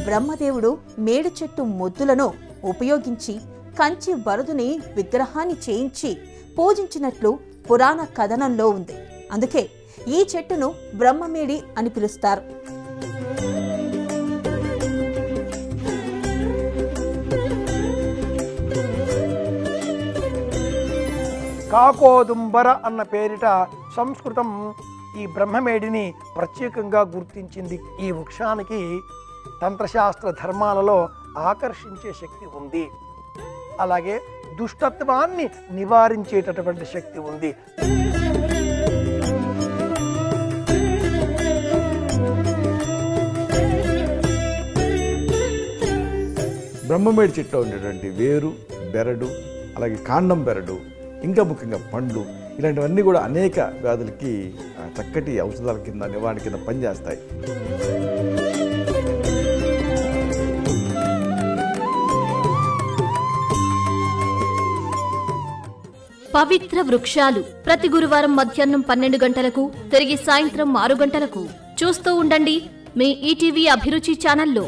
బ్రహ్మదేవుడు మేడు చెట్టు మొద్దులను ఉపయోగించి కంచి వరదుని విగ్రహాన్ని చేయించి పూజించినట్లు పురాణ కథనంలో ఉంది. అందుకే ఈ చెట్టును బ్రహ్మమేడి అని పిలుస్తారు. కాకోదుంబర అన్న పేరిట సంస్కృతం ఈ బ్రహ్మమేడిని ప్రత్యేకంగా గుర్తించింది. ఈ వృక్షానికి తంత్రశాస్త్ర ధర్మాలలో ఆకర్షించే శక్తి ఉంది. అలాగే దుష్టత్వాన్ని నివారించేటటువంటి శక్తి ఉంది. బ్రహ్మమేడి చెట్టులో ఉండేటువంటి వేరు, బెరడు, అలాగే కాండం బెరడు, ఇంకా ముఖ్యంగా పండ్లు, ఇలాంటివన్నీ కూడా అనేక వ్యాధులకి చక్కటి ఔషధాల కింద నివారణ కింద పనిచేస్తాయి. పవిత్ర వృక్షాలు ప్రతి గురువారం మధ్యాహ్నం 12 గంటలకు, తిరిగి సాయంత్రం 6 గంటలకు చూస్తూ ఉండండి మీ ఈటీవీ అభిరుచి ఛానల్లో.